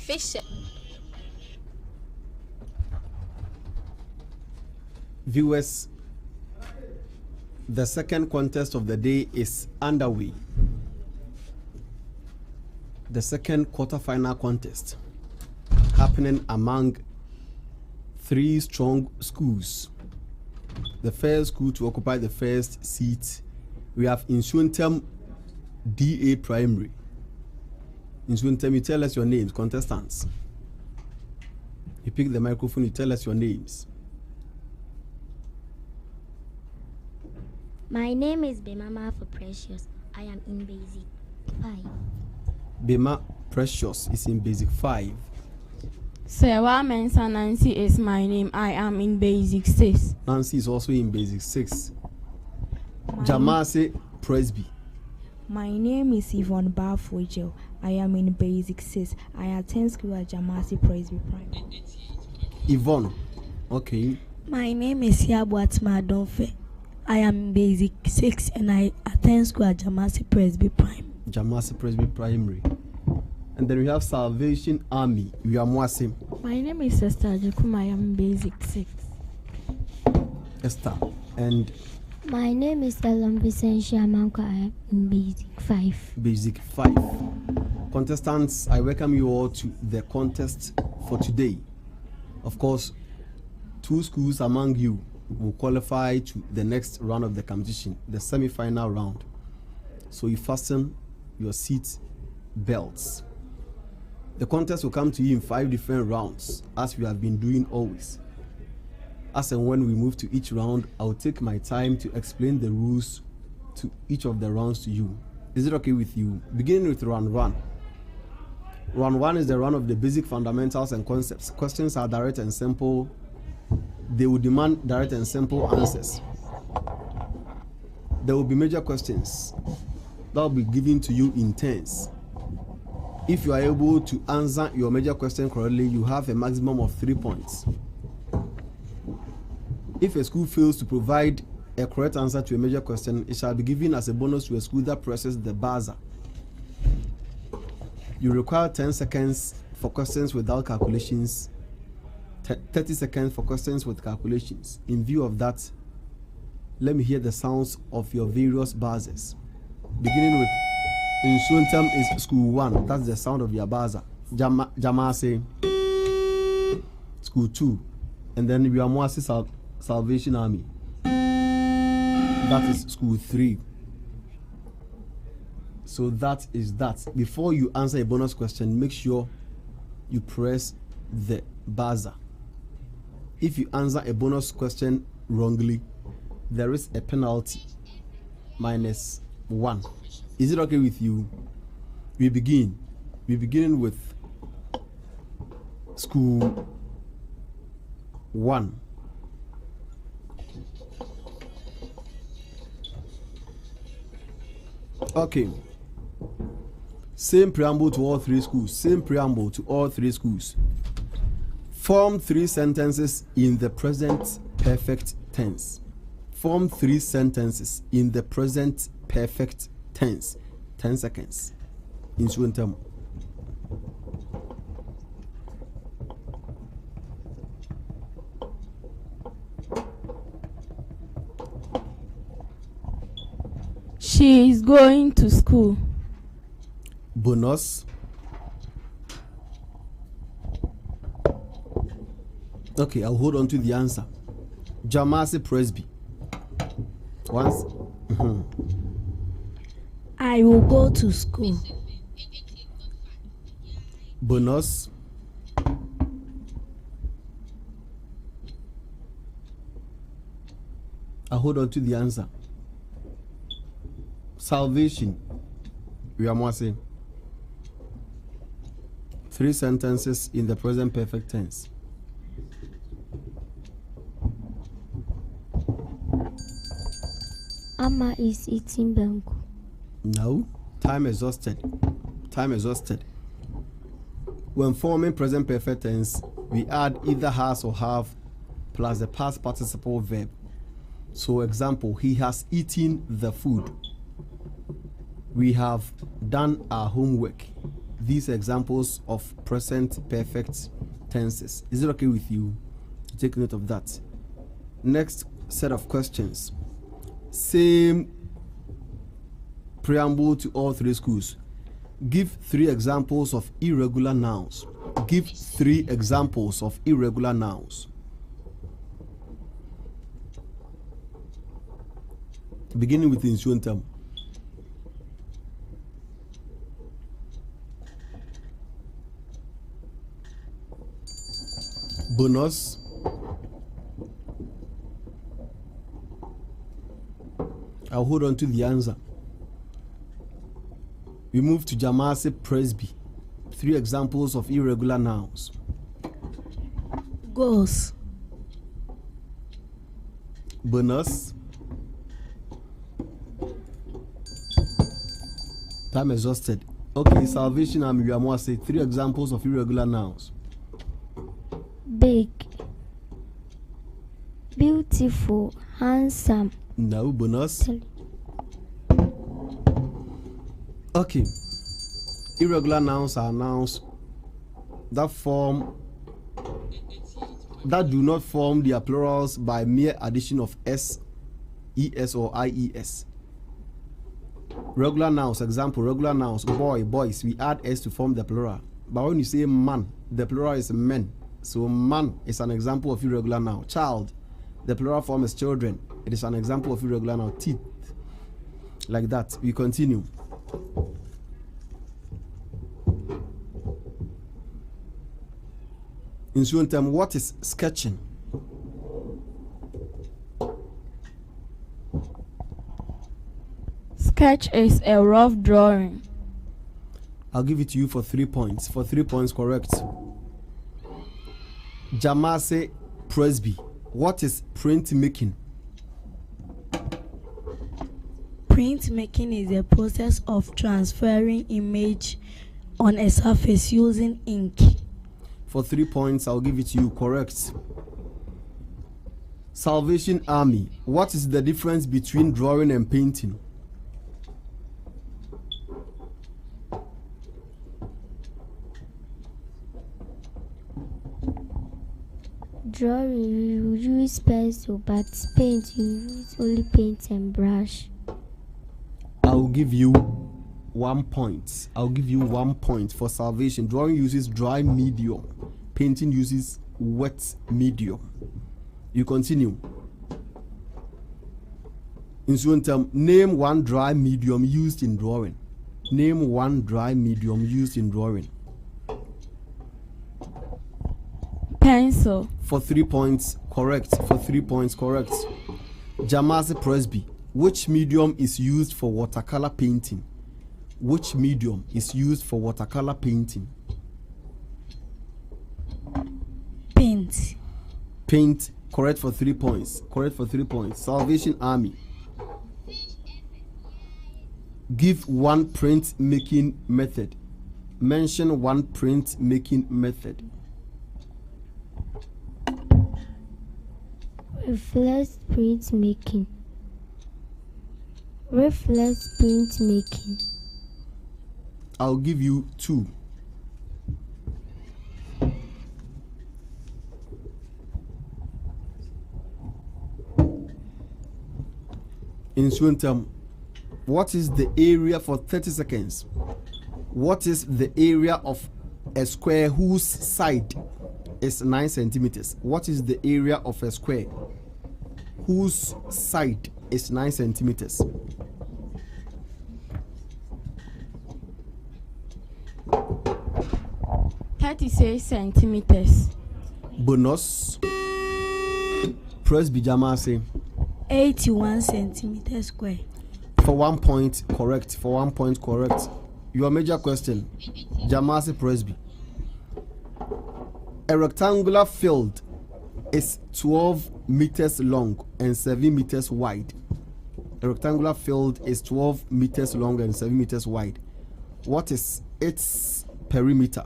Efficient. Viewers, the second contest of the day is underway. The second quarterfinal contest happening among three strong schools. The first school to occupy the first seat, we have NSUONTEM DA Primary. NSUONTEM, you tell us your names, contestants. You pick the microphone, you tell us your names. My name is Bemama for Precious. I am in Basic 5. Bema Precious is in Basic 5. Sewa Mensa Nancy is my name. I am in Basic 6. Nancy is also in Basic 6. JAMASI PRESBY. My name is Yvonne Barfojo. I am in Basic 6. I attend school at JAMASI PRESBY PRIM. Yvonne, okay. My name is Yabuatma Donfe. I am in Basic 6 and I attend school at JAMASI PRESBY Prime. JAMASI PRESBY Primary. And then we have Salvation Army, WIAMOASE. My name is Esther Jukuma. I am in Basic 6. Esther. And My name is Elam Vicentia Manko. I am in Basic 5. Basic 5. Contestants, I welcome you all to the contest for today. Of course, 2 schools among you will qualify to the next round of the competition, the semi-final round. So you fasten your seat belts. The contest will come to you in 5 different rounds, as we have been doing always. As and when we move to each round, I'll take my time to explain the rules to each of the rounds to you. Is it okay with you? Beginning with round 1. Round 1 is the round of the basic fundamentals and concepts. Questions are direct and simple. They will demand direct and simple answers. There will be major questions that will be given to you in turns. If you are able to answer your major question correctly, you have a maximum of 3 points. If a school fails to provide a correct answer to a major question, it shall be given as a bonus to a school that presses the buzzer. You require 10 seconds for questions without calculations, 30 seconds for questions with calculations. In view of that, let me hear the sounds of your various buzzers. Beginning with NSUONTEM is school 1. That's the sound of your buzzer. JAMASI, school 2. And then WIAMOASE Salvation Army. That is school 3. So that is that. Before you answer a bonus question, make sure you press the buzzer. If you answer a bonus question wrongly, there is a penalty, -1. Is it okay with you? We begin. We begin with school 1. Okay. Same preamble to all 3 schools. Same preamble to all 3 schools. Form 3 sentences in the present perfect tense. Form 3 sentences in the present perfect tense. 10 seconds. NSUONTEM. She is going to school. Bonus. Okay, I'll hold on to the answer. JAMASI PRESBY. Once. I will go to school. Bonus. I'll hold on to the answer. Salvation. WIAMOASE. 3 sentences in the present perfect tense. Amma is eating banku. No. Time exhausted. Time exhausted. When forming present perfect tense, we add either has or have plus the past participle verb. So example, he has eaten the food. We have done our homework. these examples of present perfect tenses. Is it okay with you? Take note of that. Next set of questions. Same preamble to all three schools. Give 3 examples of irregular nouns. Give 3 examples of irregular nouns. Beginning with NSUONTEM. Bonus. I'll hold on to the answer. We move to JAMASI PRESBY. 3 examples of irregular nouns. Goes. Bonus. Time exhausted. Okay, Salvation and WIAMOASE. 3 examples of irregular nouns. Big, beautiful, handsome. No. Bonus. Okay. Irregular nouns are nouns that do not form their plurals by mere addition of s, es, or ies. Regular nouns, example, regular nouns, boy, boys, we add s to form the plural. But when you say man, the plural is men. So man is an example of irregular noun. Child, the plural form is children. It is an example of irregular noun. Teeth. Like that. We continue. NSUONTEM, what is sketching? Sketch is a rough drawing. I'll give it to you for 3 points. For 3 points, correct. JAMASI PRESBY. What is printmaking? Printmaking is the process of transferring image on a surface using ink. For 3 points, I'll give it to you, correct. Salvation Army. What is the difference between drawing and painting? Drawing, you use pencil, but paint, you use only paint and brush. I'll give you 1 point. I'll give you 1 point for Salvation. Drawing uses dry medium. Painting uses wet medium. You continue. NSUONTEM, name 1 dry medium used in drawing. Name 1 dry medium used in drawing. Pencil. For 3 points, correct. For 3 points, correct. JAMASI PRESBY. Which medium is used for watercolor painting? Which medium is used for watercolor painting? Paint. Paint, correct for 3 points. Correct for 3 points. Salvation Army. Give 1 print making method. Mention 1 print making method. Reflex print making. Reflex print making. I'll give you 2. NSUONTEM, what is the area for 30 seconds? What is the area of a square whose side is 9 centimeters? What is the area of a square whose side is 9 centimeters? $36 centimeters. Bonus. PRESBY JAMASI. 81 centimeters square. For 1 point, correct. For 1 point, correct. Your major question, JAMASI PRESBY. A rectangular field is 12 meters long and 7 meters wide. A rectangular field is 12 meters long and 7 meters wide. What is its perimeter?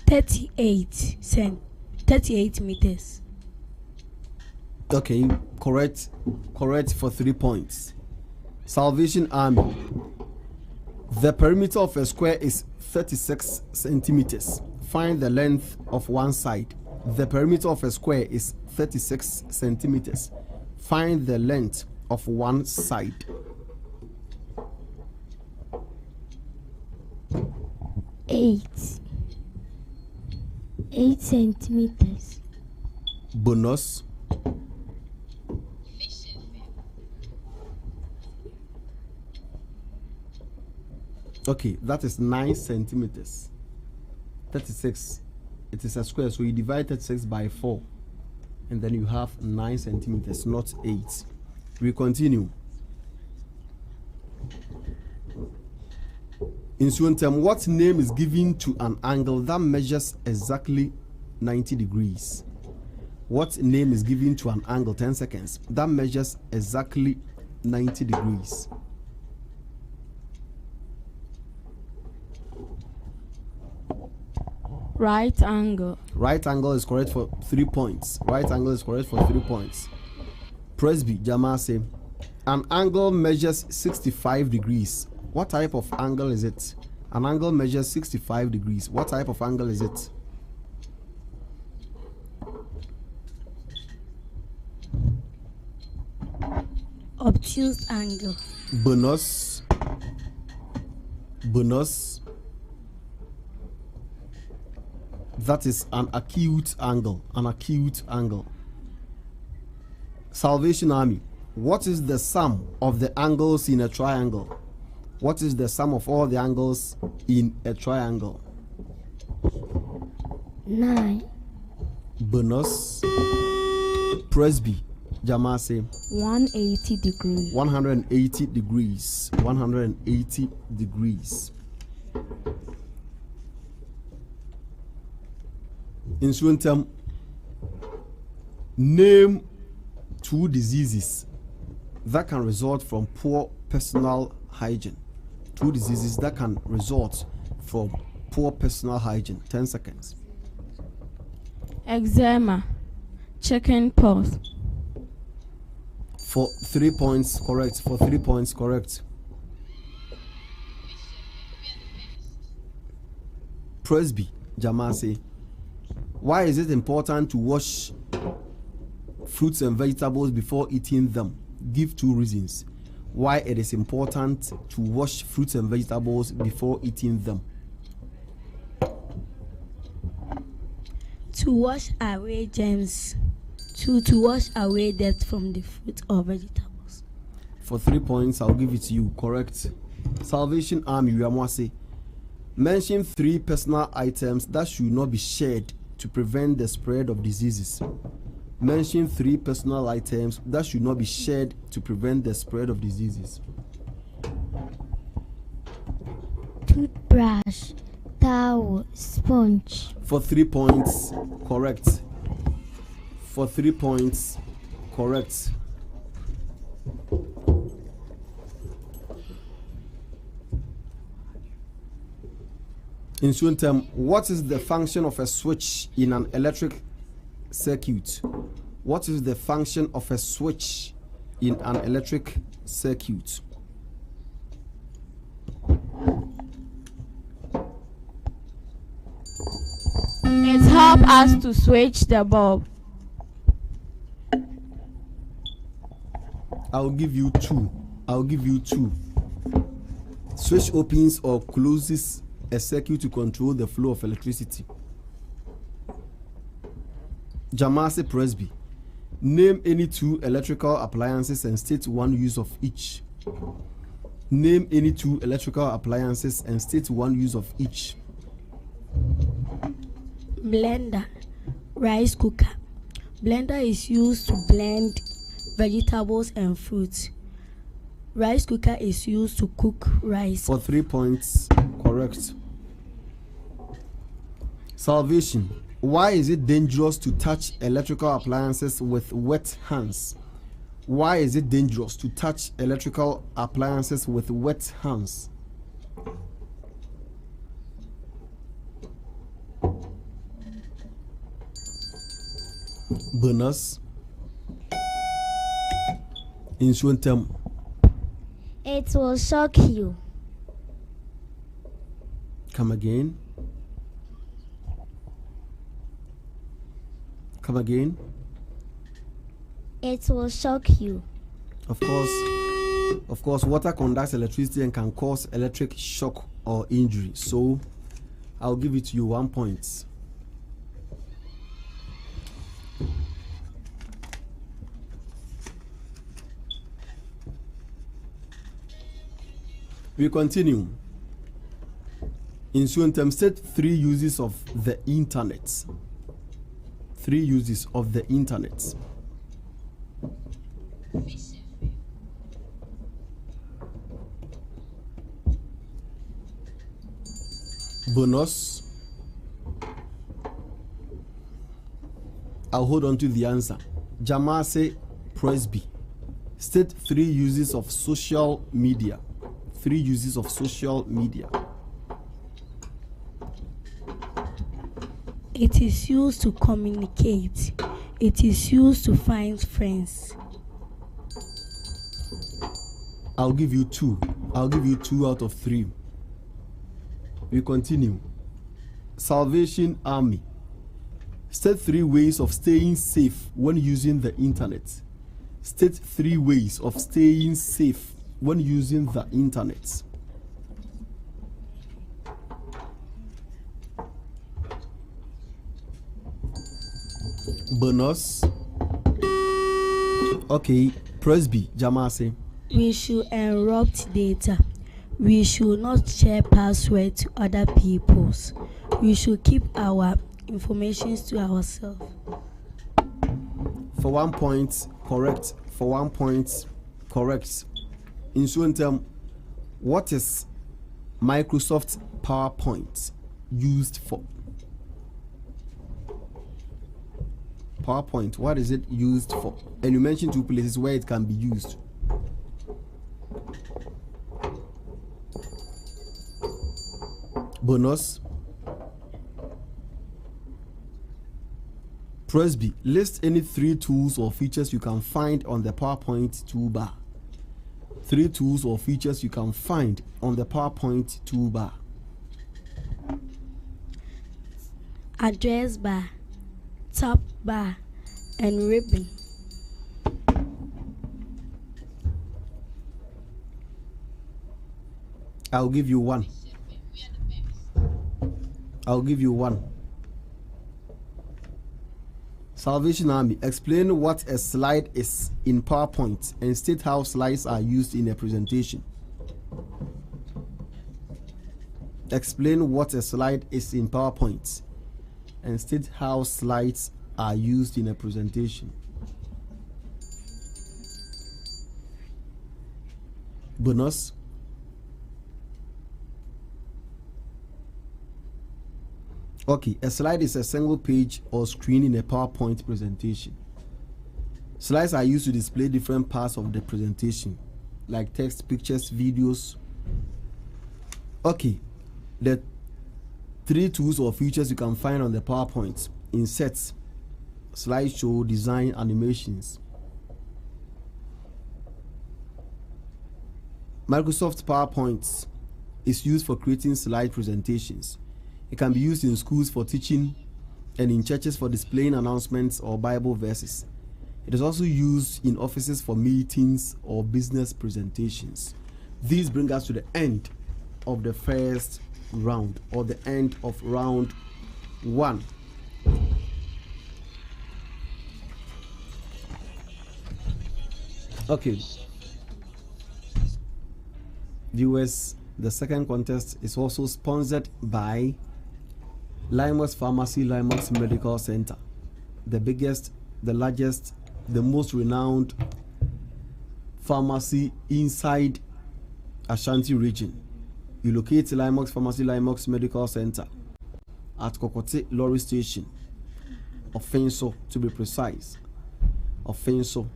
$38 meters. Okay, correct for 3 points. Salvation Army. The perimeter of a square is 36 centimeters. Find the length of one side. The perimeter of a square is 36 centimeters. Find the length of one side. Eight centimeters. Bonus. Okay, that is 9 centimeters. 36. It is a square, so you divide 36 by 4, and then you have 9 centimeters, not 8. We continue. NSUONTEM, what name is given to an angle that measures exactly 90 degrees? What name is given to an angle, 10 seconds, that measures exactly 90 degrees? Right angle. Right angle is correct for 3 points. Right angle is correct for 3 points. PRESBY, JAMASI. An angle measures 65 degrees. What type of angle is it? An angle measures 65 degrees. What type of angle is it? Obtuse angle. Bonus. That is an acute angle. An acute angle. Salvation Army. What is the sum of the angles in a triangle? What is the sum of all the angles in a triangle? 9. Bonus. PRESBY, JAMASI. 180 degrees. 180 degrees. 180 degrees. NSUONTEM, name 2 diseases that can result from poor personal hygiene. 2 diseases that can result from poor personal hygiene. 10 seconds. Eczema. Chicken pox. For 3 points, correct. For 3 points, correct. PRESBY, JAMASI. Why is it important to wash fruits and vegetables before eating them? Give 2 reasons why it is important to wash fruits and vegetables before eating them. To wash away germs. To wash away dirt from the fruit or vegetables. For 3 points, I'll give it to you. Correct. Salvation Army, WIAMOASE. Mention 3 personal items that should not be shared to prevent the spread of diseases. Mention 3 personal items that should not be shared to prevent the spread of diseases. Toothbrush, towel, sponge. For 3 points, correct. For 3 points, correct. NSUONTEM, what is the function of a switch in an electric circuit? What is the function of a switch in an electric circuit? It helps us to switch the bulb. I'll give you 2. I'll give you 2. Switch opens or closes a circuit to control the flow of electricity. JAMASI, PRESBY. Name any 2 electrical appliances and state 1 use of each. Name any 2 electrical appliances and state 1 use of each. Blender, rice cooker. Blender is used to blend vegetables and fruits. Rice cooker is used to cook rice. For 3 points, correct. Salvation. Why is it dangerous to touch electrical appliances with wet hands? Why is it dangerous to touch electrical appliances with wet hands? Bonus. NSUONTEM. It will shock you. Come again. Come again. It will shock you. Of course, water conducts electricity and can cause electric shock or injury. So, I'll give it to you 1 point. We continue. NSUONTEM, state 3 uses of the internet. 3 uses of the internet. Bonus. I'll hold on to the answer. JAMASI, PRESBY. State 3 uses of social media. 3 uses of social media. It is used to communicate. It is used to find friends. I'll give you 2. I'll give you 2 out of 3. We continue. Salvation Army. State 3 ways of staying safe when using the internet. State 3 ways of staying safe when using the internet. Bonus. Okay, PRESBY, JAMASI. We should encrypt data. We should not share passwords to other people's. We should keep our information to ourselves. For 1 point, correct. For 1 point, correct. NSUONTEM, what is Microsoft PowerPoint used for? PowerPoint, what is it used for? And you mentioned 2 places where it can be used. Bonus. PRESBY, list any 3 tools or features you can find on the PowerPoint toolbar. 3 tools or features you can find on the PowerPoint toolbar. Address bar, top bar, and ribbon. I'll give you 1. I'll give you 1. Salvation Army, explain what a slide is in PowerPoint and state how slides are used in a presentation. Explain what a slide is in PowerPoint and state how slides are used in a presentation. Bonus. Okay, a slide is a single page or screen in a PowerPoint presentation. Slides are used to display different parts of the presentation, like text, pictures, videos. Okay, the 3 tools or features you can find on the PowerPoint: insert, slideshow, design, animations. Microsoft PowerPoint is used for creating slide presentations. It can be used in schools for teaching and in churches for displaying announcements or Bible verses. It is also used in offices for meetings or business presentations. These bring us to the end of the first round, or the end of round 1. Okay. Viewers, the second contest is also sponsored by Limox Pharmacy, Limox Medical Center, the biggest, the largest, the most renowned pharmacy inside Ashanti region. You locate Limox Pharmacy, Limox Medical Center at Kokote Lorry Station, Offenso to be precise. Offenso.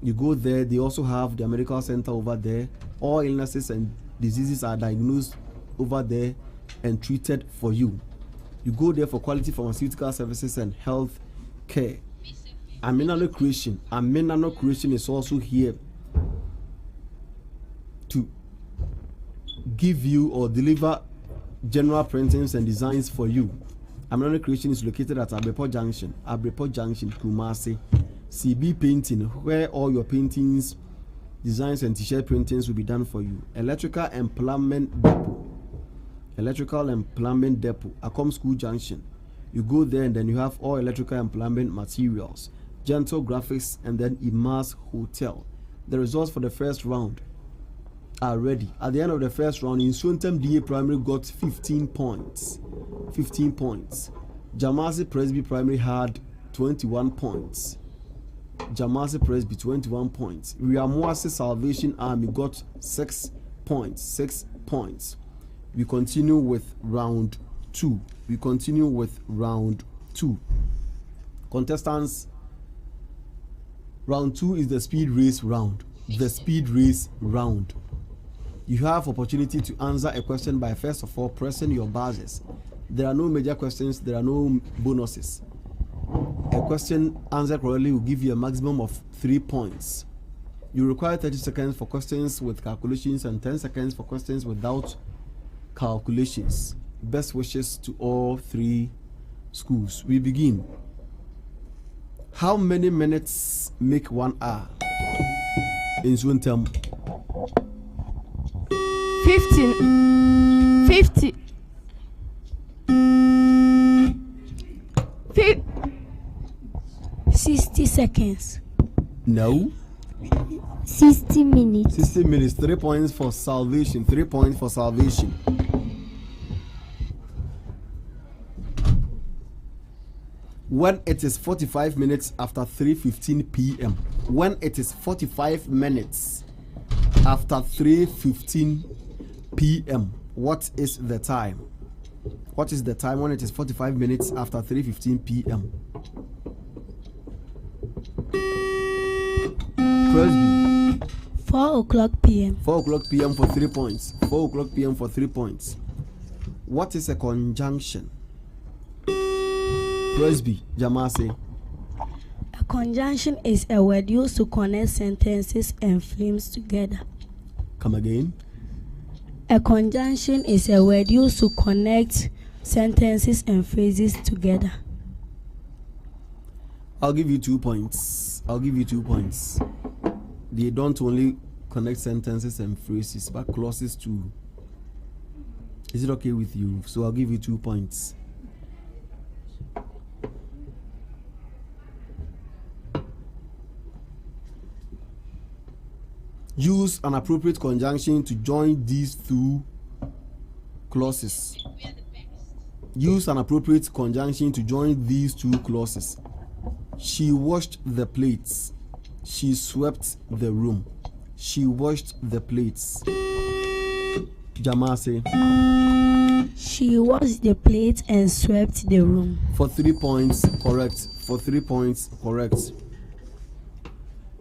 You go there, they also have their medical center over there. All illnesses and diseases are diagnosed over there and treated for you. You go there for quality pharmaceutical services and health care. Aminano Creation is also here give you or deliver general printings and designs for you. Amrani Creation is located at Abrepo Junction, Kumasi. CB Painting, where all your paintings, designs and t-shirt printings will be done for you. Electrical and plumbing depot, Acom School Junction. You go there and then you have all electrical and plumbing materials. Gentle Graphics and then Imas Hotel. The results for the first round are ready. At the end of the first round, NSUONTEM DA Primary got 15 points. 15 points. JAMASI PRESBY Primary had 21 points. JAMASI PRESBY 21 points. WIAMOASE Salvation Army got 6 points. 6 points. We continue with round 2. Contestants, round 2 is the speed race round. You have opportunity to answer a question by first of all pressing your buzzers. There are no major questions, there are no bonuses. A question answered correctly will give you a maximum of 3 points. You require 30 seconds for questions with calculations and 10 seconds for questions without calculations. Best wishes to all 3 schools. We begin. How many minutes make 1 hour? NSUONTEM. 50. 60 seconds. No. 60 minutes. 60 minutes. 3 points for salvation. 3 points for salvation. When it is 45 minutes after 3:15 p.m. When it is 45 minutes after 3:15 p.m. What is the time? What is the time when it is 45 minutes after 3:15 p.m.? Presby. 4 o'clock p.m. 4 o'clock p.m. for 3 points. 4 o'clock p.m. for 3 points. What is a conjunction? Presby, JAMASI. A conjunction is a word used to connect sentences and phrases together. Come again. A conjunction is a word used to connect sentences and phrases together. I'll give you 2 points. They don't only connect sentences and phrases, but clauses too. Is it okay with you? So I'll give you 2 points. Use an appropriate conjunction to join these 2 clauses. Use an appropriate conjunction to join these 2 clauses. She washed the plates. She swept the room. She washed the plates. JAMASI. She washed the plates and swept the room. For 3 points, correct. For 3 points, correct.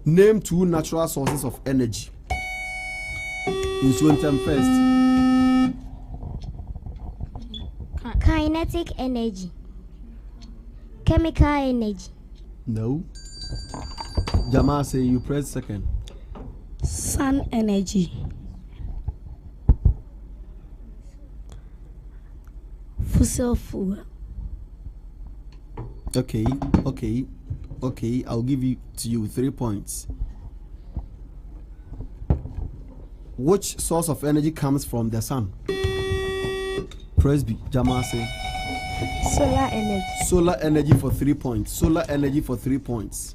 Name 2 natural sources of energy. NSUONTEM first. Kinetic energy. Chemical energy. No. JAMASI, you press second. Sun energy. Fossil fuel. Okay. I'll give you 3 points. Which source of energy comes from the sun? Presby, JAMASI. Solar energy. Solar energy for 3 points. Solar energy for 3 points.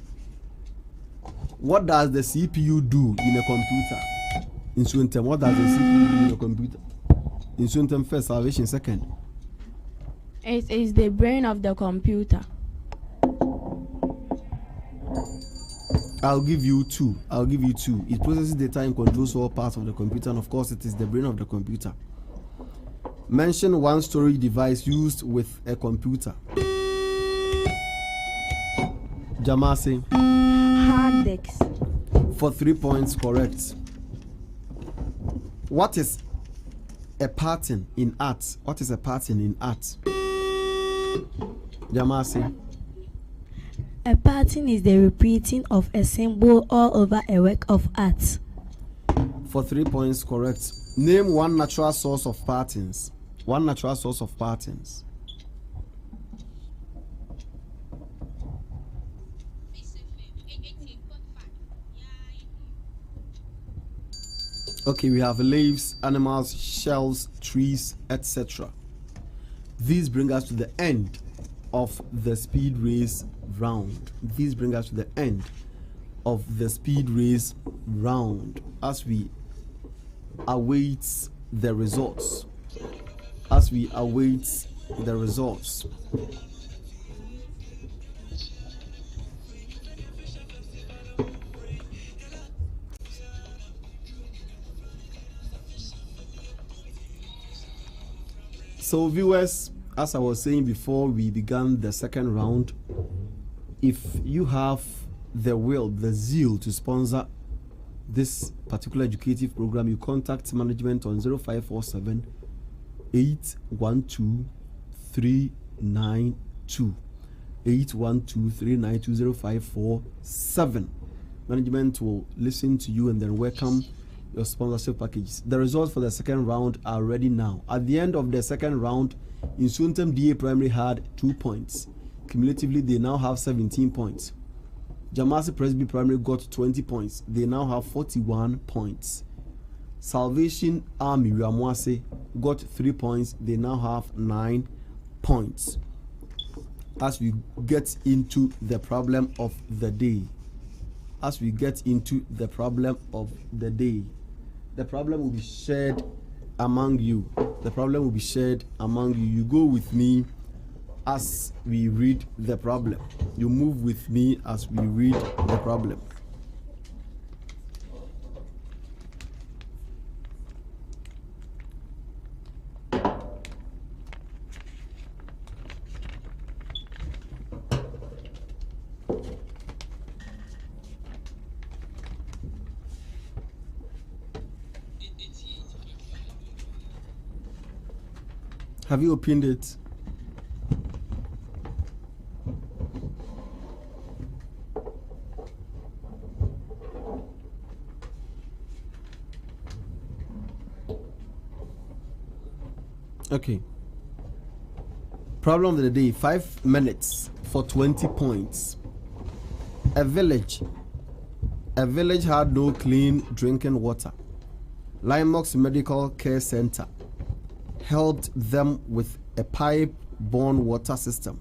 What does the CPU do in a computer? NSUONTEM, what does the CPU do in a computer? NSUONTEM first, salvation second. It is the brain of the computer. I'll give you 2. It processes data and controls all parts of the computer, and of course it is the brain of the computer. Mention 1 storage device used with a computer. JAMASI. Hard disks. For 3 points, correct. What is a pattern in art? JAMASI. A pattern is the repeating of a symbol all over a work of art. For 3 points, correct. Name one natural source of patterns. One natural source of patterns. Okay, we have leaves, animals, shells, trees, etc. These bring us to the end of the speed race round. These bring us to the end of the speed race round as we await the results. As we await the results. So viewers, as I was saying before we began the second round, if you have the will, the zeal to sponsor this particular educative program, you contact management on 0547 812 392 812 392 0547. Management will listen to you and then welcome your sponsorship packages. The results for the second round are ready now. At the end of the second round, NSUONTEM DA Primary had 2 points. Cumulatively, they now have 17 points. JAMASI PRESBY Primary got 20 points. They now have 41 points. Salvation Army WIAMOASE got 3 points. They now have 9 points. As we get into the problem of the day, the problem will be shared among you. You go with me as we read the problem. You move with me as we read the problem. Have you opened it? Okay. Problem of the day, 5 minutes for 20 points. A village had no clean drinking water. Limox Medical Care Center helped them with a pipe-borne water system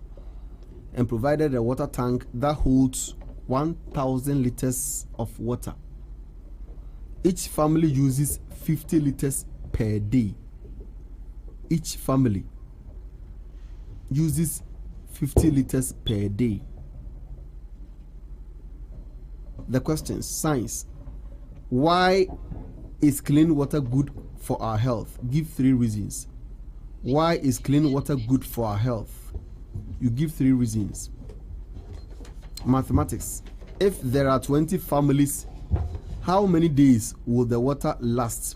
and provided a water tank that holds 1,000 liters of water. Each family uses 50 liters per day. Each family uses 50 liters per day. The question, science. Why is clean water good for our health? Give 3 reasons. Why is clean water good for our health? You give 3 reasons. Mathematics. If there are 20 families, how many days will the water last?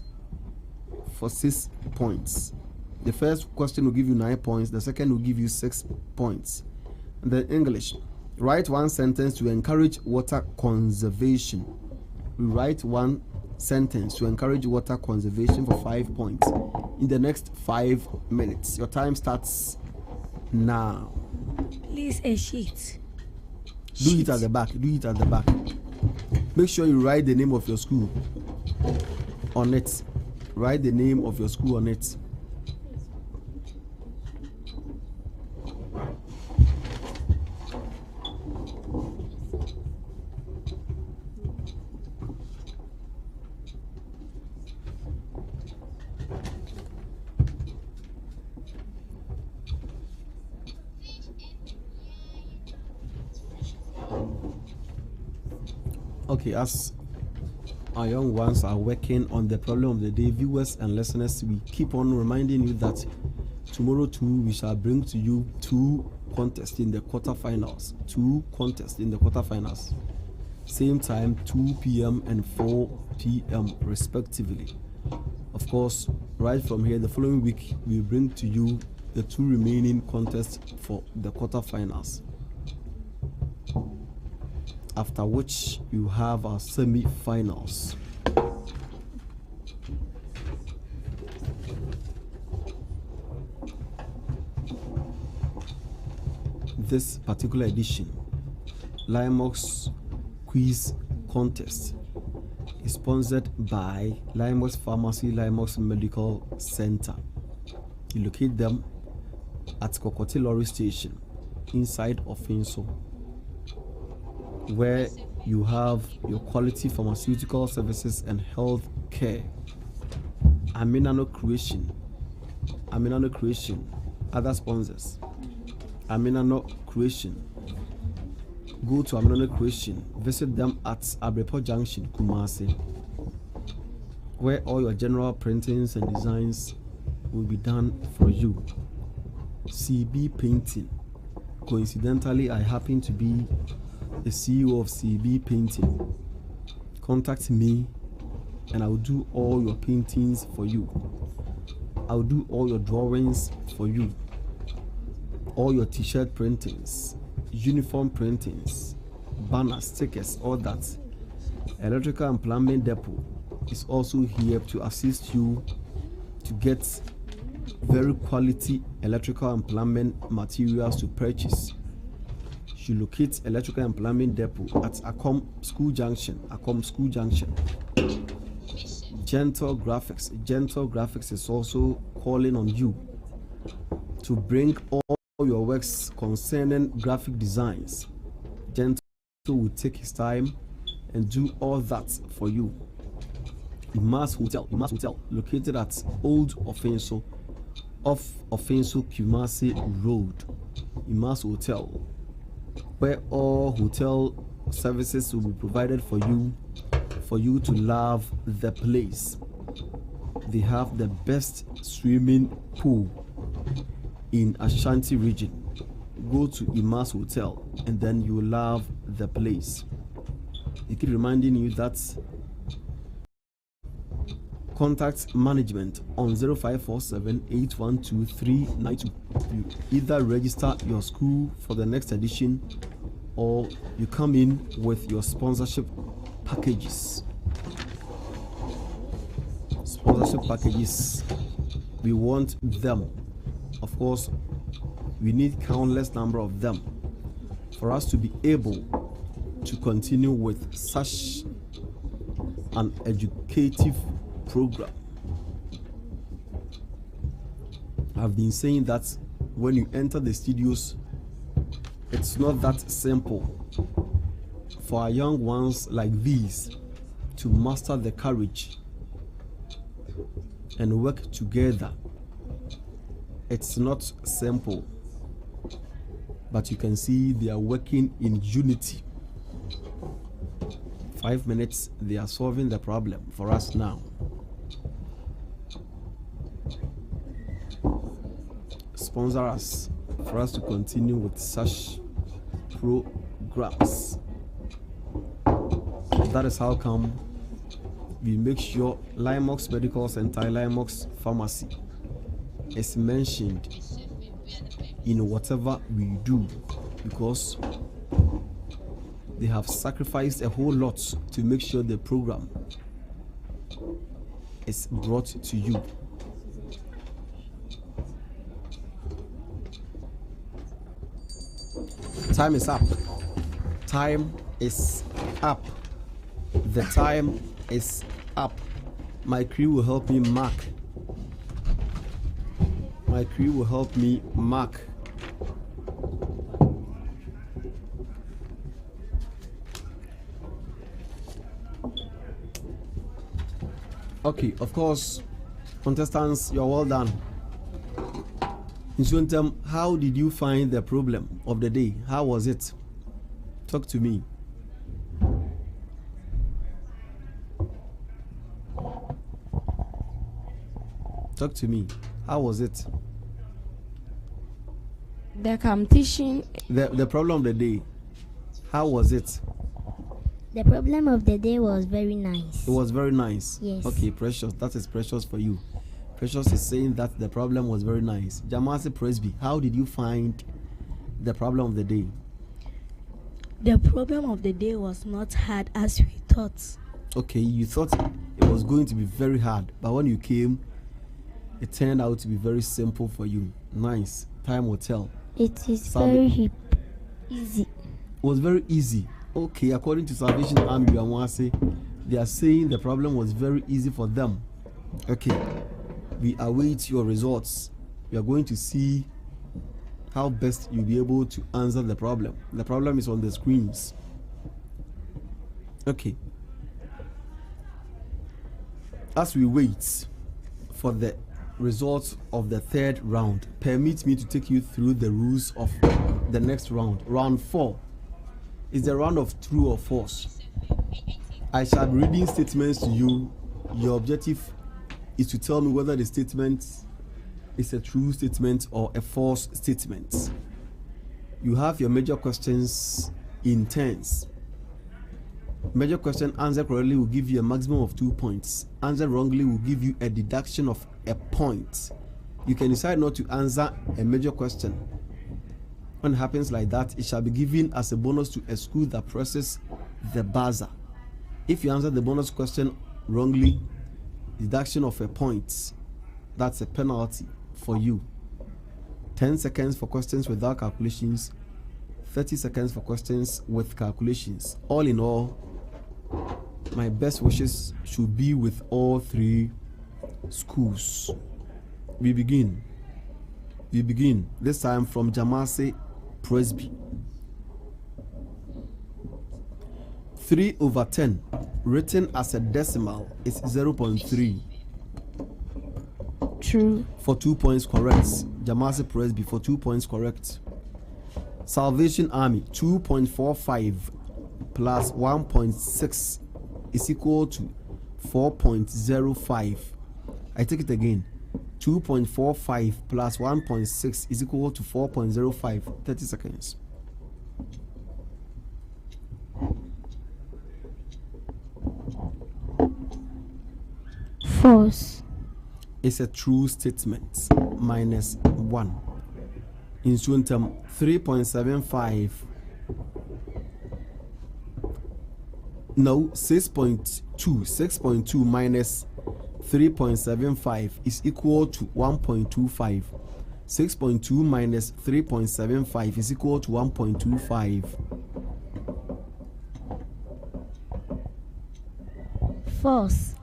For 6 points. The first question will give you 9 points. The second will give you 6 points. And then English. Write one sentence to encourage water conservation. We write one sentence to encourage water conservation for 5 points in the next 5 minutes. Your time starts now. Please, a sheet. Do it at the back. Make sure you write the name of your school on it. Write the name of your school on it. Okay, as our young ones are working on the problem of the day, viewers and listeners, we keep on reminding you that tomorrow too we shall bring to you 2 contests in the quarterfinals. 2 contests in the quarterfinals. Same time, 2 p.m. and 4 p.m. respectively. Of course, right from here, the following week we bring to you the 2 remaining contests for the quarterfinals. After which you have our semi-finals. this particular edition, Limox Quiz Contest, is sponsored by Limox Pharmacy, Limox Medical Center. You locate them at Kokoti Lorry Station inside of Finso, where you have your quality pharmaceutical services and health care. Aminano Creation, other sponsors. Aminano Creation. Go to Aminano Creation, visit them at Abrepo Junction, Kumasi, where all your general printings and designs will be done for you. CB Painting. Coincidentally, I happen to be the CEO of CB Painting. Contact me and I'll do all your paintings for you. I'll do all your drawings for you. All your t-shirt printings, uniform printings, banners, stickers, all that. Electrical and Plumbing Depot is also here to assist you to get very quality electrical and plumbing materials to purchase. You locate Electrical and Plumbing Depot at Akom School Junction. Gentle Graphics is also calling on you to bring all your works concerning graphic designs. Gentle will take his time and do all that for you. Imas Hotel, located at Old Offenso, off Offenso Kumasi Road. Imas Hotel, where all hotel services will be provided for you to love the place. They have the best swimming pool in Ashanti region. Go to Imas Hotel and then you will love the place. I keep reminding you that contact management on 0547 812 392. You either register your school for the next edition or you come in with your sponsorship packages. We want them. Of course, we need countless number of them for us to be able to continue with such an educative program. I've been saying that when you enter the studios, it's not that simple for our young ones like these to master the courage and work together. It's not simple, but you can see they are working in unity. 5 minutes, they are solving the problem for us now. Sponsor us for us to continue with such programs. That is how come we make sure Limox Medical Center, Limox Pharmacy is mentioned in whatever we do, because they have sacrificed a whole lot to make sure the program is brought to you. Time is up. Time is up. The time is up. My crew will help me mark. Okay, of course, contestants, you're well done. NSUONTEM, how did you find the problem of the day? How was it? Talk to me. Talk to me. How was it? The competition. The problem of the day. How was it? The problem of the day was very nice. It was very nice. Yes. Okay, Precious. That is Precious for you. Precious is saying that the problem was very nice. JAMASI PRESBY, how did you find the problem of the day? The problem of the day was not hard as we thought. Okay, you thought it was going to be very hard, but when you came, it turned out to be very simple for you. Nice. Time will tell. It is Sabi. very hip. Easy. Was very easy. Okay, according to Salvation Army WIAMOASE, they are saying the problem was very easy for them. Okay, we await your results. We are going to see how best you'll be able to answer the problem. The problem is on the screens. Okay. As we wait for the results of the third round, permit me to take you through the rules of the next round. Round 4 is the round of true or false. I shall be reading statements to you. Your objective is to tell me whether the statement is a true statement or a false statement. You have your major questions in turns. Major question answer correctly will give you a maximum of 2 points. Answer wrongly will give you a deduction of a point. You can decide not to answer a major question. When it happens like that, it shall be given as a bonus to a school that presses the buzzer. If you answer the bonus question wrongly, deduction of a point. That's a penalty for you. 10 seconds for questions without calculations, 30 seconds for questions with calculations. All in all, my best wishes should be with all 3 schools. We begin this time from JAMASI PRESBY. 3/10 written as a decimal is 0.3. True. For 2 points correct. JAMASI PRESBY for 2 points correct. Salvation Army 2.45 plus 1.6 is equal to 4.05. I take it again. 2.45 plus 1.6 is equal to 4.05. 30 seconds. False. It's a true statement. -1. NSUONTEM 3.75. No, 6.2. 6.2 minus 3.75 is equal to 1.25. 6.2 minus 3.75 is equal to 1.25. False.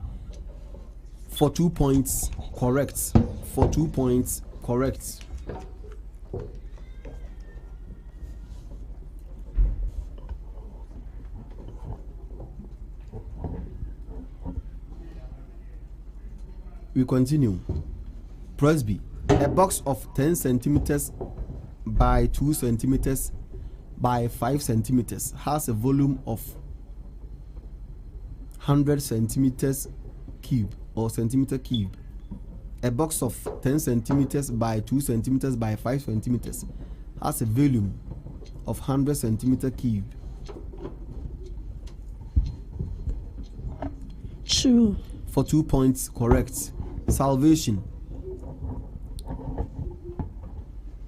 For 2 points correct. For 2 points correct. We continue. PRESBY, a box of 10 centimeters by 2 centimeters by 5 centimeters has a volume of 100 centimeters cube or centimeter cube. A box of 10 centimeters by 2 centimeters by 5 centimeters has a volume of 100 centimeter cube. True. For 2 points correct. Salvation,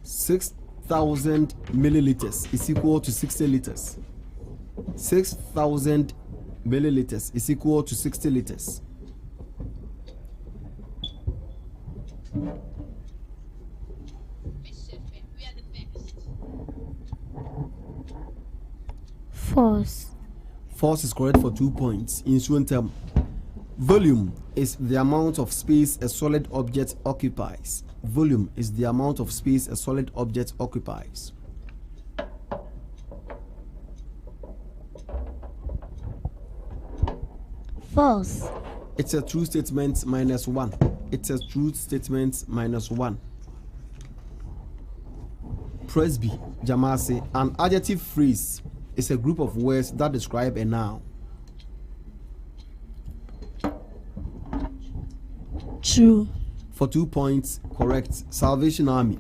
6,000 milliliters is equal to 60 liters. 6,000 milliliters is equal to 60 liters. False. False is correct for 2 points. NSUONTEM, volume is the amount of space a solid object occupies. Volume is the amount of space a solid object occupies. False. It's a true statement -1. It's a true statement -1. PRESBY, JAMASI, an adjective phrase is a group of words that describe a noun. True. For 2 points correct. Salvation Army,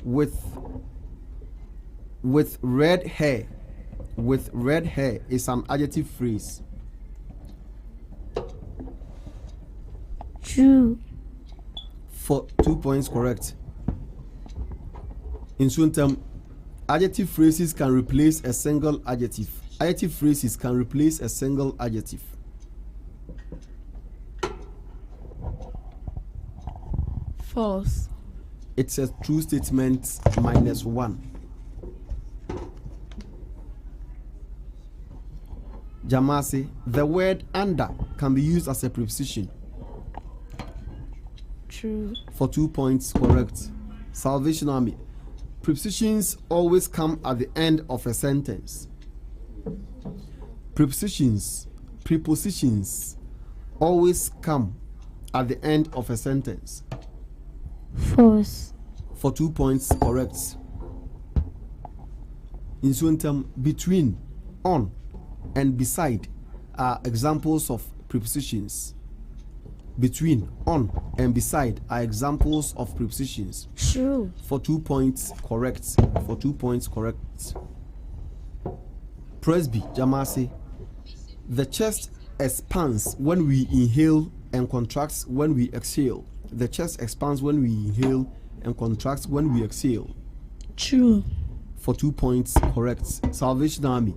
with red hair. With red hair is an adjective phrase. True. For 2 points correct. NSUONTEM, adjective phrases can replace a single adjective. Adjective phrases can replace a single adjective. False. It's a true statement -1. Jamasi, the word under can be used as a preposition. True. For 2 points, correct. Salvation Army, prepositions always come at the end of a sentence. Prepositions always come at the end of a sentence. False. For 2 points, correct. NSUONTEM, between, on, and beside are examples of prepositions. Between, on, and beside are examples of prepositions. True. For 2 points, correct. For 2 points, correct. Presby, Jamasi, the chest expands when we inhale and contracts when we exhale. The chest expands when we inhale and contracts when we exhale. True. For 2 points, correct. Salvation Army,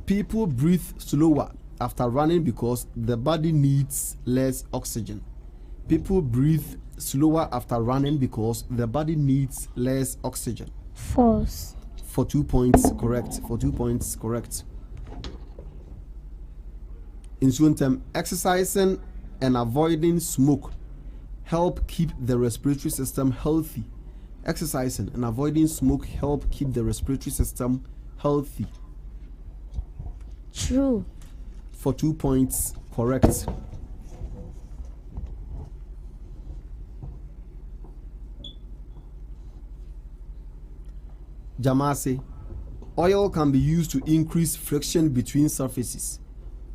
people breathe slower after running because the body needs less oxygen. People breathe slower after running because the body needs less oxygen. False. For 2 points, correct. For 2 points, correct. NSUONTEM, exercising and avoiding smoke help keep the respiratory system healthy. Exercising and avoiding smoke help keep the respiratory system healthy. True. For 2 points, correct. Jamasi, oil can be used to increase friction between surfaces.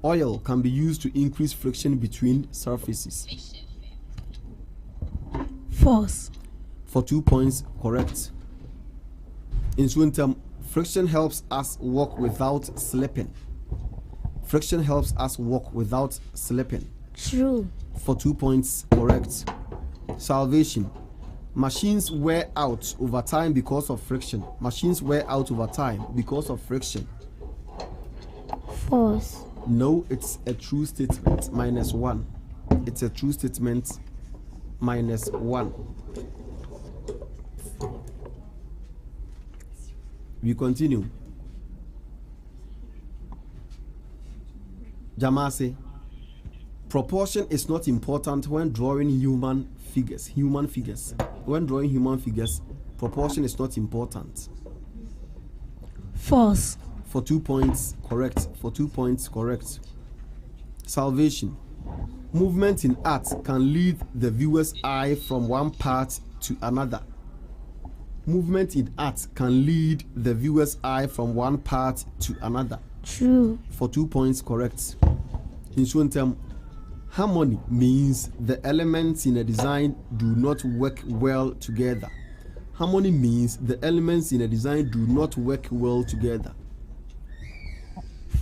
Oil can be used to increase friction between surfaces. False. For 2 points, correct. NSUONTEM, friction helps us walk without slipping. Friction helps us walk without slipping. True. For 2 points, correct. Salvation, machines wear out over time because of friction. Machines wear out over time because of friction. False. No, it's a true statement. -1. It's a true statement. -1. We continue. Jamasi, proportion is not important when drawing human figures. When drawing human figures, proportion is not important. False. For 2 points, correct. For 2 points, correct. Salvation, movement in art can lead the viewer's eye from one part to another. Movement in art can lead the viewer's eye from one part to another. True. For 2 points, correct. NSUONTEM, harmony means the elements in a design do not work well together. Harmony means the elements in a design do not work well together.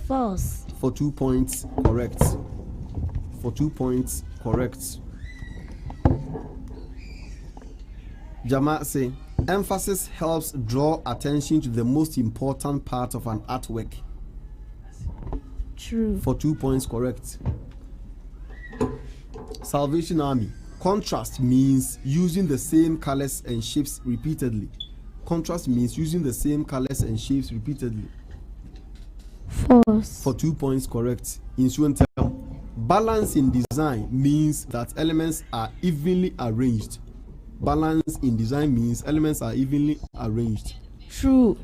False. For 2 points, correct. For 2 points, correct. Jamasi, emphasis helps draw attention to the most important part of an artwork. True. For 2 points, correct. Salvation Army, contrast means using the same colors and shapes repeatedly. Contrast means using the same colors and shapes repeatedly. False. For 2 points, correct. NSUONTEM, balance in design means that elements are evenly arranged. Balance in design means elements are evenly arranged. True.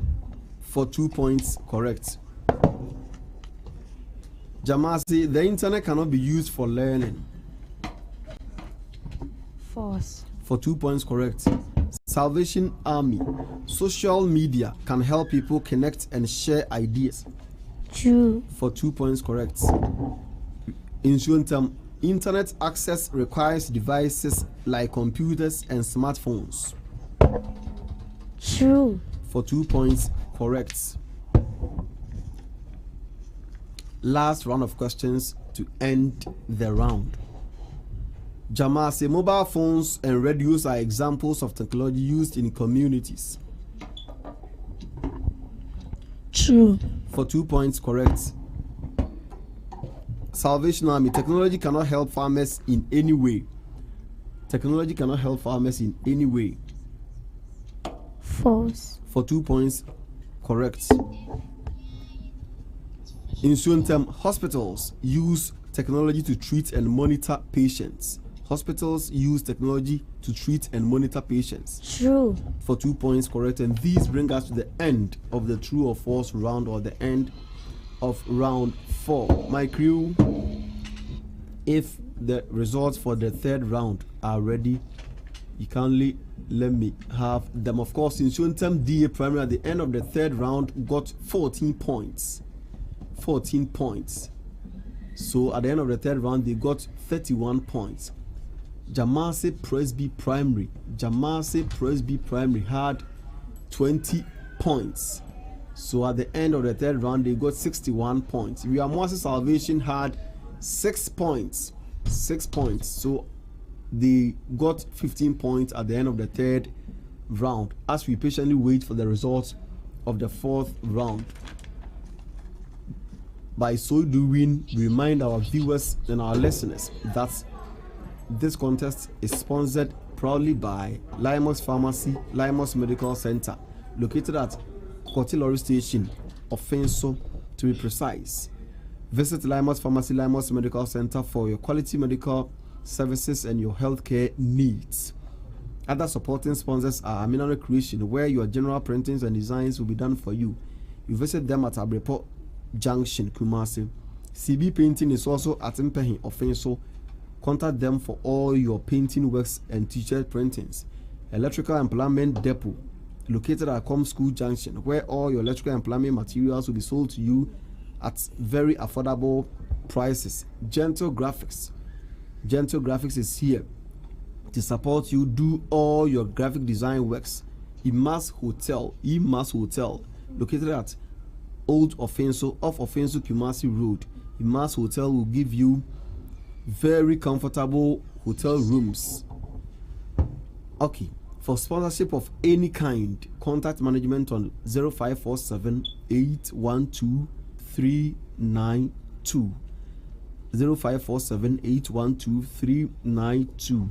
For 2 points, correct. Jamasi, the internet cannot be used for learning. False. For 2 points, correct. Salvation Army, social media can help people connect and share ideas. True. For 2 points, correct. NSUONTEM, internet access requires devices like computers and smartphones. True. For 2 points, correct. Last round of questions to end the round. Jamasi, mobile phones and radios are examples of technology used in communities. True. For 2 points, correct. Salvation Army, technology cannot help farmers in any way. Technology cannot help farmers in any way. False. For 2 points, correct. NSUONTEM, hospitals use technology to treat and monitor patients. Hospitals use technology to treat and monitor patients. True. For 2 points correct, and these bring us to the end of the true or false round, or the end of round 4. My crew, if the results for the third round are ready, you kindly let me have them. Of course, NSUONTEM DA Primary at the end of the third round got 14 points. 14 points. So at the end of the third round, they got 31 points. JAMASI PRESBY Primary. JAMASI PRESBY Primary had 20 points. So at the end of the third round, they got 61 points. WIAMOASE Salvation had 6 points. 6 points. So they got 15 points at the end of the third round, as we patiently wait for the results of the fourth round. By so doing, we remind our viewers and our listeners that this contest is sponsored proudly by Limox Pharmacy, Limox Medical Center, located at Kotilori Station, Offenso to be precise. Visit Limox Pharmacy, Limox Medical Center for your quality medical services and your healthcare needs. Other supporting sponsors are Aminano Creation, where your general printings and designs will be done for you. You visit them at Abrepo Junction, Kumasi. CB Painting is also at Mpehi, Offenso. Contact them for all your painting works and t-shirt printings. Electrical and Plumbing Depot, located at Com School Junction, where all your electrical and plumbing materials will be sold to you at very affordable prices. Gentle Graphics. Gentle Graphics is here to support you do all your graphic design works. Imas Hotel, located at Old Offenso, off Offenso Kumasi Road. Imas Hotel will give you very comfortable hotel rooms. Okay, for sponsorship of any kind, contact management on 0547 812 392. 0547 812 392.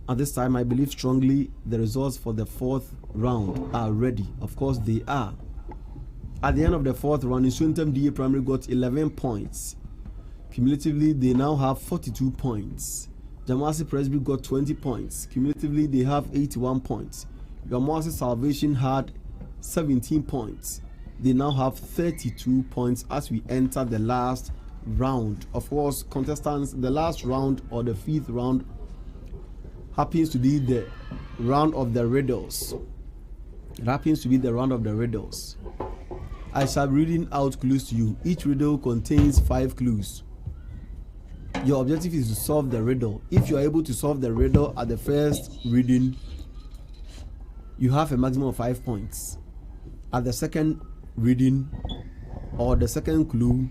At this time, I believe strongly the results for the fourth round are ready. Of course, they are. At the end of the fourth round, NSUONTEM DA Primary got 11 points. Cumulatively, they now have 42 points. JAMASI PRESBY got 20 points. Cumulatively, they have 81 points. WIAMOASE Salvation had 17 points. They now have 32 points as we enter the last round. Of course, contestants, the last round or the fifth round happens to be the round of the riddles. It happens to be the round of the riddles. I shall be reading out clues to you. Each riddle contains 5 clues. Your objective is to solve the riddle. If you are able to solve the riddle at the first reading, you have a maximum of 5 points. At the second reading or the second clue,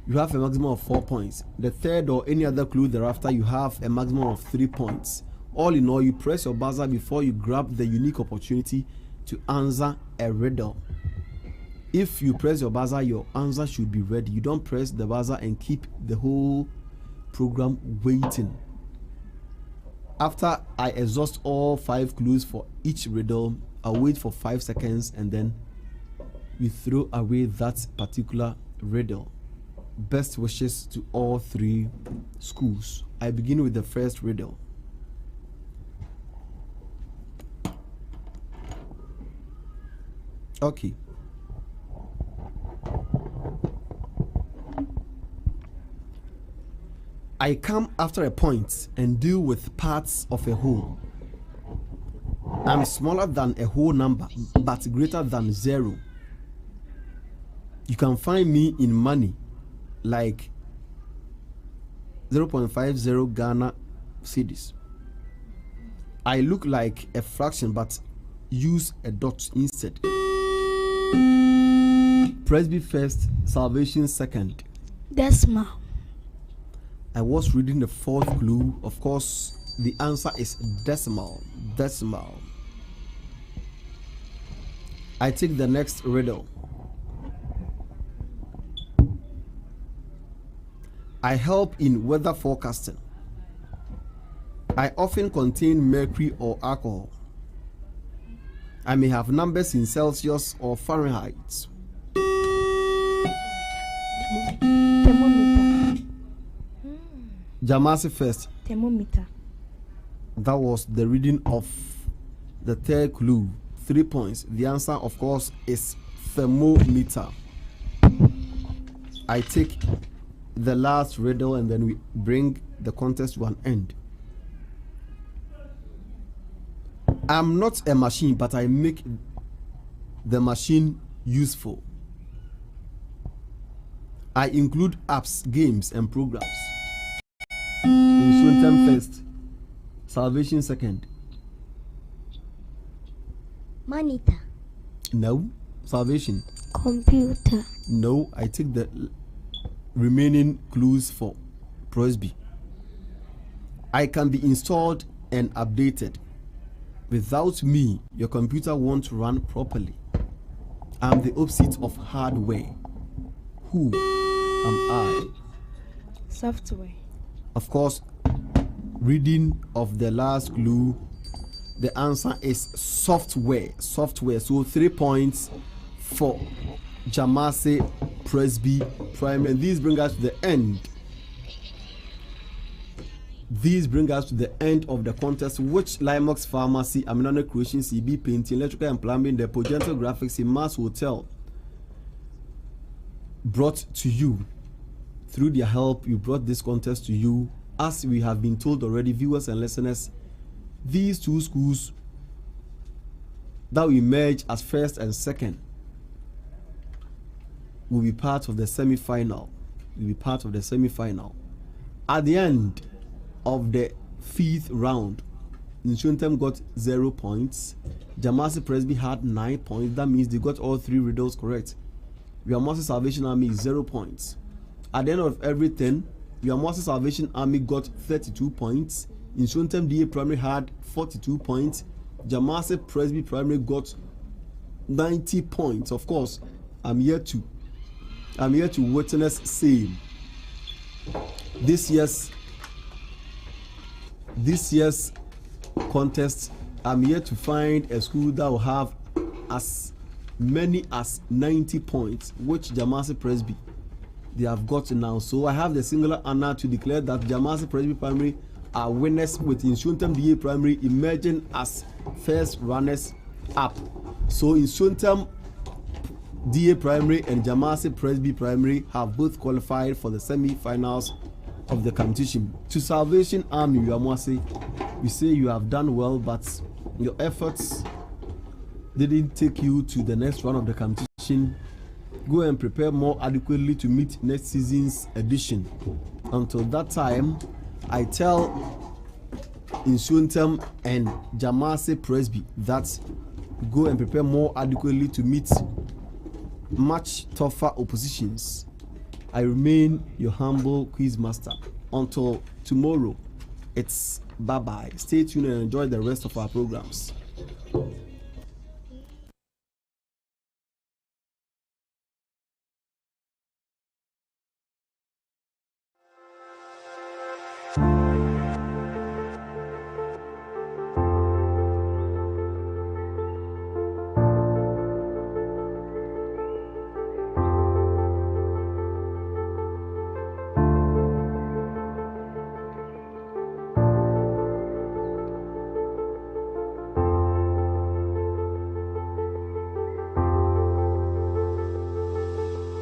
you have a maximum of 4 points. The third or any other clue thereafter, you have a maximum of 3 points. All in all, you press your buzzer before you grab the unique opportunity to answer a riddle. If you press your buzzer, your answer should be ready. You don't press the buzzer and keep the whole program waiting. After I exhaust all 5 clues for each riddle, I'll wait for 5 seconds and then we throw away that particular riddle. Best wishes to all 3 schools. I begin with the first riddle. Okay. I come after a point and deal with parts of a whole. I'm smaller than a whole number, but greater than 0. You can find me in money, like 0.50 Ghana cedis. I look like a fraction, but use a dot instead. Presby first, Salvation second. Decimal. I was reading the 4th clue. Of course, the answer is decimal. Decimal. I take the next riddle. I help in weather forecasting. I often contain mercury or alcohol. I may have numbers in Celsius or Fahrenheit. JAMASI first. Thermometer. That was the reading of the third clue. 3 points. The answer, of course, is thermometer. I take the last riddle and then we bring the contest to an end. I'm not a machine, but I make the machine useful. I include apps, games, and programs. NSUONTEM first, salvation second. Monitor. No. Salvation. Computer. No. I take the remaining clues for PRESBY. I can be installed and updated. Without me, your computer won't run properly. I'm the opposite of hardware. Who am I? Software. Of course, reading of the last clue, the answer is software. Software. So 3 points for JAMASI, PRESBY, PRIM, and these bring us to the end. These bring us to the end of the contest, which Limox Pharmacy, Aminano Creation, CB Painting, Electrical and Plumbing, the Progenital Graphics in Mass Hotel brought to you. Through their help, we brought this contest to you. As we have been told already, viewers and listeners, these two schools that will emerge as first and second will be part of the semi-final. Will be part of the semi-final. At the end of the 5th round, NSUONTEM got 0 points. JAMASI PRESBY had 9 points. That means they got all 3 riddles correct. WIAMOASE Salvation Army is 0 points. At the end of everything, WIAMOASE Salvation Army got 32 points. NSUONTEM DA Primary had 42 points. JAMASI PRESBY Primary got 90 points. Of course, I'm here to witness same. This year's contest, I'm here to find a school that will have as many as 90 points, which JAMASI PRESBY they have got now. So I have the singular honor to declare that JAMASI PRESBY Primary are winners, with NSUONTEM DA Primary emerging as first runners up. So NSUONTEM DA Primary and JAMASI PRESBY Primary have both qualified for the semi-finals of the competition. To Salvation Army, WIAMOASE, we say you have done well, but your efforts didn't take you to the next round of the competition. Go and prepare more adequately to meet next season's edition. Until that time, I tell NSUONTEM and JAMASI PRESBY that go and prepare more adequately to meet much tougher oppositions. I remain your humble quiz master. Until tomorrow, it's bye-bye. Stay tuned and enjoy the rest of our programs.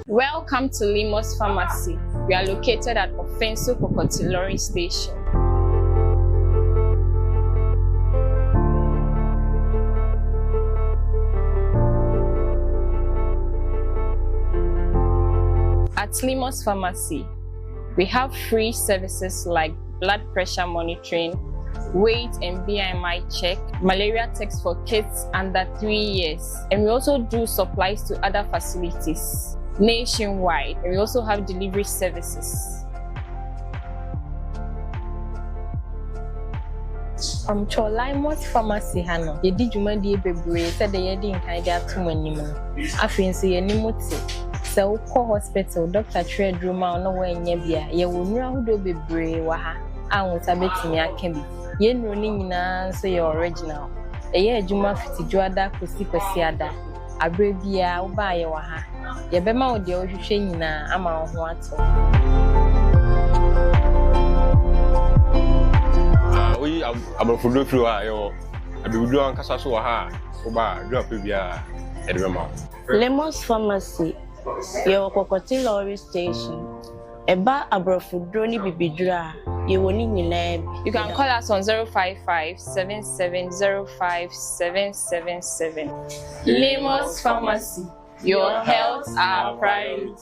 Welcome to Limox Pharmacy. We are located at Offenso Kokotilori Station. At Limox Pharmacy, we have free services like blood pressure monitoring, weight and BMI check, malaria tests for kids under 3 years, and we also do supplies to other facilities nationwide, and we also have delivery services. Limox Pharmacy hano yedi dwumadi bebre said the yedi nkan dia to manim no afei nso ye nimuti se ukọ hospital doctor trade room a no wanya bia ye wonura hodo bebre wa ha anwuta betimi aka bi ye nuro ni nyina nso ye original ye adwuma fiti juada kosi ada abre bia wo ba ye wa ha ye bema wo de wo hwehwe nyina ama wo ho ato. oyi abrofo free ha yo abebudu an kasa so ha oba drop bia edema Limox Pharmacy your Kokoti Lorry Station eba abrofo ni bibidura ye woni nyina. You can call us on 055-7705-777. Limox Pharmacy, your health our priority.